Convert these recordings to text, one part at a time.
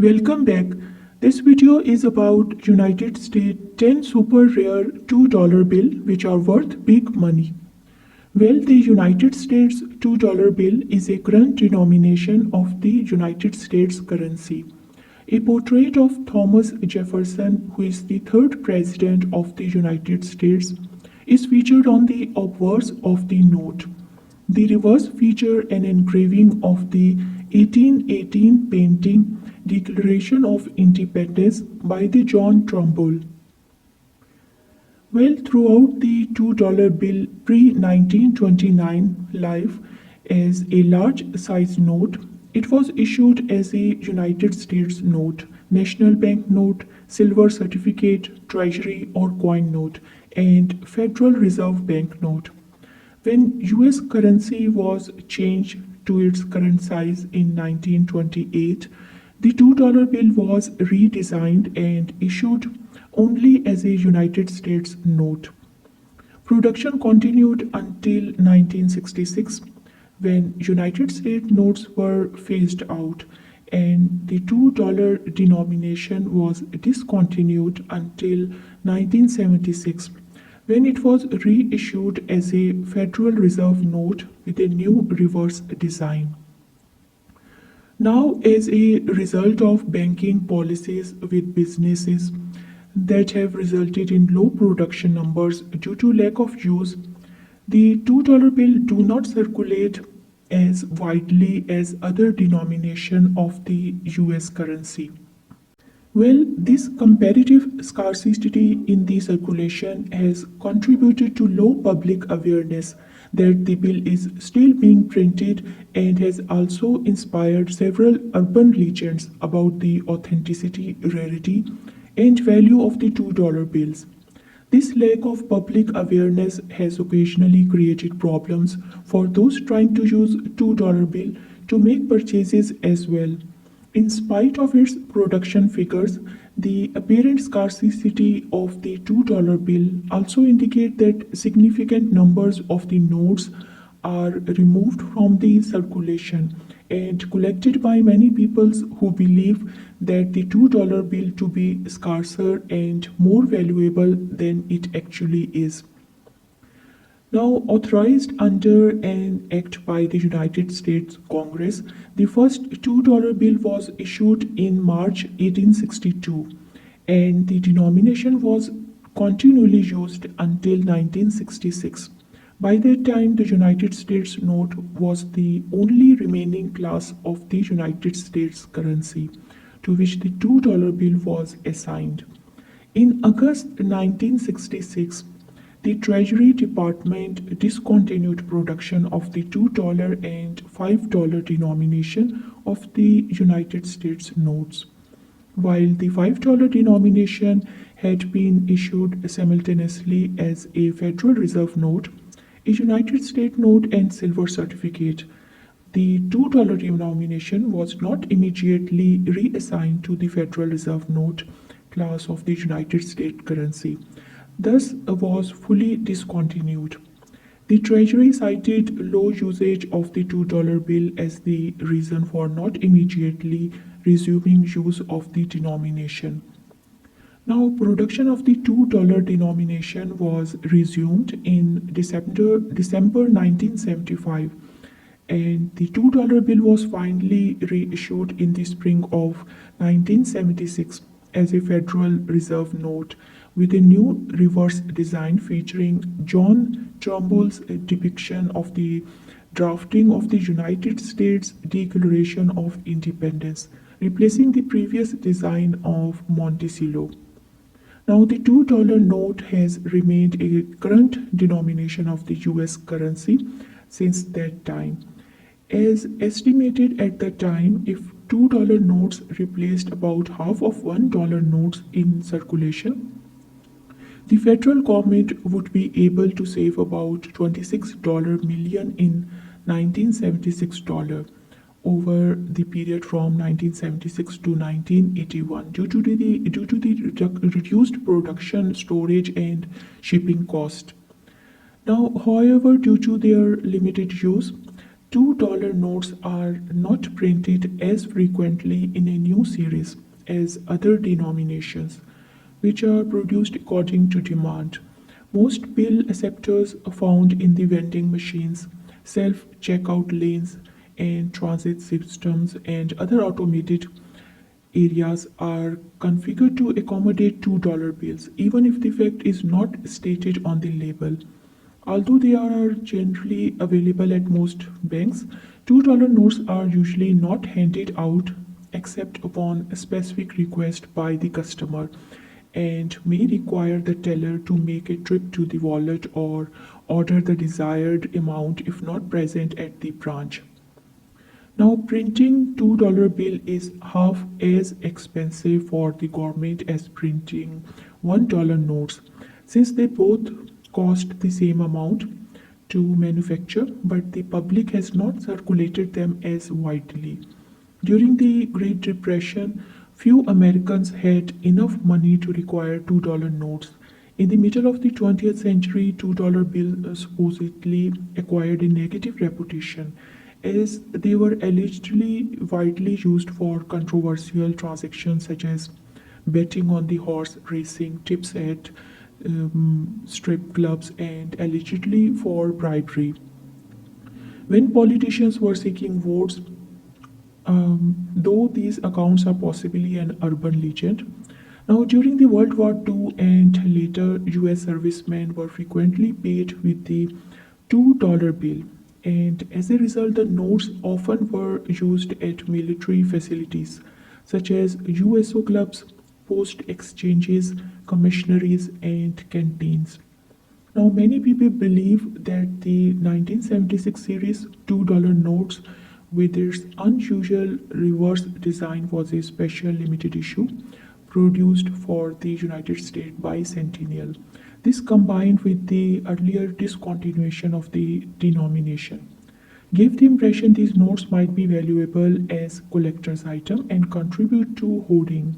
Welcome back. This video is about United States 10 super rare $2 bill which are worth big money. Well, the United States $2 bill is a current denomination of the United States currency. A portrait of Thomas Jefferson, who is the third president of the United States, is featured on the obverse of the note. The reverse features an engraving of the 1818 painting Declaration of Independence by the John Trumbull. Well, throughout the $2 bill pre-1929 life as a large-size note, it was issued as a United States note, national bank note, silver certificate, treasury or coin note, and Federal Reserve Bank note. When US currency was changed to its current size in 1928, the $2 bill was redesigned and issued only as a United States note. Production continued until 1966, when United States notes were phased out and the $2 denomination was discontinued until 1976, when it was reissued as a Federal Reserve note with a new reverse design. Now, as a result of banking policies with businesses that have resulted in low production numbers due to lack of use, the $2 bill do not circulate as widely as other denominations of the US currency. Well, this comparative scarcity in the circulation has contributed to low public awareness that the bill is still being printed and has also inspired several urban legends about the authenticity, rarity, and value of the $2 bills. This lack of public awareness has occasionally created problems for those trying to use $2 bill to make purchases as well. In spite of its production figures, the apparent scarcity of the $2 bill also indicate that significant numbers of the notes are removed from the circulation and collected by many people who believe that the $2 bill to be scarcer and more valuable than it actually is. Now, authorized under an act by the United States Congress, the first $2 bill was issued in March 1862, and the denomination was continually used until 1966. By that time, the United States note was the only remaining class of the United States currency to which the $2 bill was assigned. In August 1966, the Treasury Department discontinued production of the $2 and $5 denomination of the United States notes. While the $5 denomination had been issued simultaneously as a Federal Reserve note, a United States note and silver certificate, the $2 denomination was not immediately reassigned to the Federal Reserve note class of the United States currency, thus was fully discontinued. The Treasury cited low usage of the $2 bill as the reason for not immediately resuming use of the denomination. Now, production of the $2 denomination was resumed in December 1975, and the $2 bill was finally reissued in the spring of 1976 as a Federal Reserve note with a new reverse design featuring John Trumbull's depiction of the drafting of the United States Declaration of Independence, replacing the previous design of Monticello. Now, the $2 note has remained a current denomination of the US currency since that time. As estimated at the time, if $2 notes replaced about half of $1 notes in circulation, the federal government would be able to save about $26 million in 1976 over the period from 1976 to 1981 due to the reduced production, storage, and shipping cost. Now, however, due to their limited use, $2 notes are not printed as frequently in a new series as other denominations, which are produced according to demand. Most bill acceptors are found in the vending machines, self checkout lanes, and transit systems and other automated areas are configured to accommodate $2 bills, even if the fact is not stated on the label. Although they are generally available at most banks, $2 notes are usually not handed out except upon a specific request by the customer and may require the teller to make a trip to the wallet or order the desired amount if not present at the branch. Now, printing $2 bill is half as expensive for the government as printing $1 notes, since they both cost the same amount to manufacture, but the public has not circulated them as widely. During the Great Depression, few Americans had enough money to require $2 notes. In the middle of the 20th century, $2 bills supposedly acquired a negative reputation as they were allegedly widely used for controversial transactions such as betting on the horse racing, tips at strip clubs, and allegedly for bribery. When politicians were seeking votes, though these accounts are possibly an urban legend. Now, during the World War II and later, US servicemen were frequently paid with the $2 bill, and as a result, the notes often were used at military facilities such as USO clubs, post exchanges, commissionaries, and canteens. Now, many people believe that the 1976 series $2 notes with its unusual reverse design was a special limited issue produced for the United States bicentennial. This combined with the earlier discontinuation of the denomination gave the impression these notes might be valuable as collector's item and contribute to hoarding.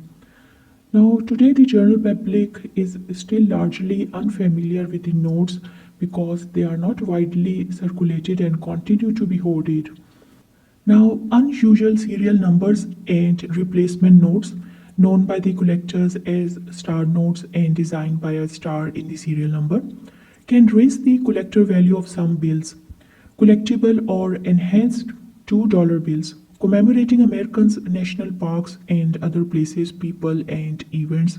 Now, today the general public is still largely unfamiliar with the notes because they are not widely circulated and continue to be hoarded. Now, unusual serial numbers and replacement notes, known by the collectors as star notes and designed by a star in the serial number, can raise the collector value of some bills. Collectible or enhanced $2 bills commemorating Americans' national parks and other places, people, and events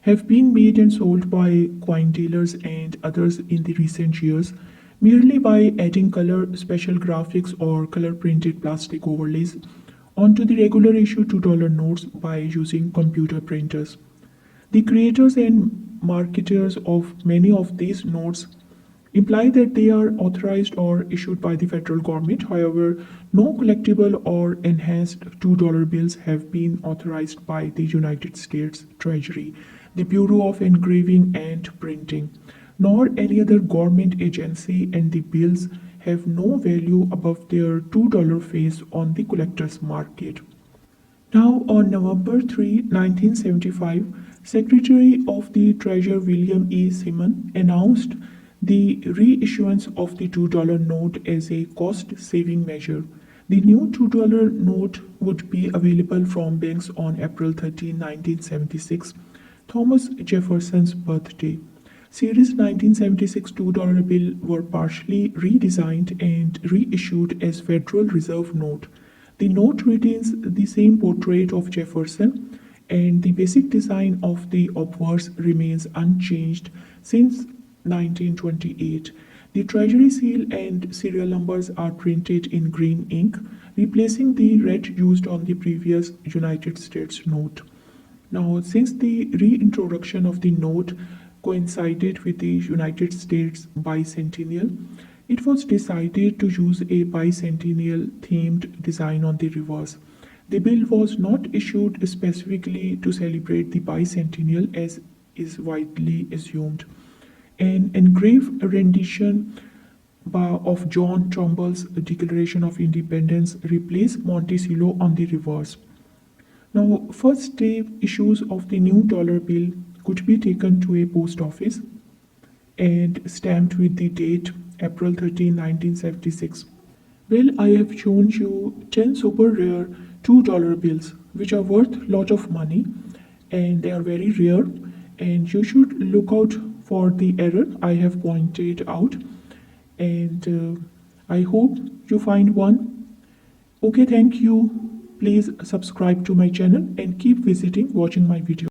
have been made and sold by coin dealers and others in the recent years merely by adding color, special graphics, or color printed plastic overlays onto the regular issue $2 notes by using computer printers. The creators and marketers of many of these notes imply that they are authorized or issued by the federal government. However, no collectible or enhanced $2 bills have been authorized by the United States Treasury, the Bureau of Engraving and Printing, nor any other government agency, and the bills have no value above their $2 face on the collector's market. Now, on November 3, 1975, Secretary of the Treasury William E. Simon announced the reissuance of the $2 note as a cost-saving measure. The new $2 note would be available from banks on April 13, 1976, Thomas Jefferson's birthday. Series 1976 $2 bill were partially redesigned and reissued as Federal Reserve note. The note retains the same portrait of Jefferson, and the basic design of the obverse remains unchanged since 1928. The Treasury seal and serial numbers are printed in green ink, replacing the red used on the previous United States note. Now, since the reintroduction of the note coincided with the United States bicentennial, it was decided to use a bicentennial themed design on the reverse. The bill was not issued specifically to celebrate the bicentennial as is widely assumed. An engraved rendition of John Trumbull's Declaration of Independence replaced Monticello on the reverse. Now, first day issues of the new dollar bill could be taken to a post office and stamped with the date April 13, 1976. Well, I have shown you 10 super rare $2 bills, which are worth lot of money and they are very rare. And you should look out for the error I have pointed out. And I hope you find one. Okay, thank you. Please subscribe to my channel and keep visiting watching my videos.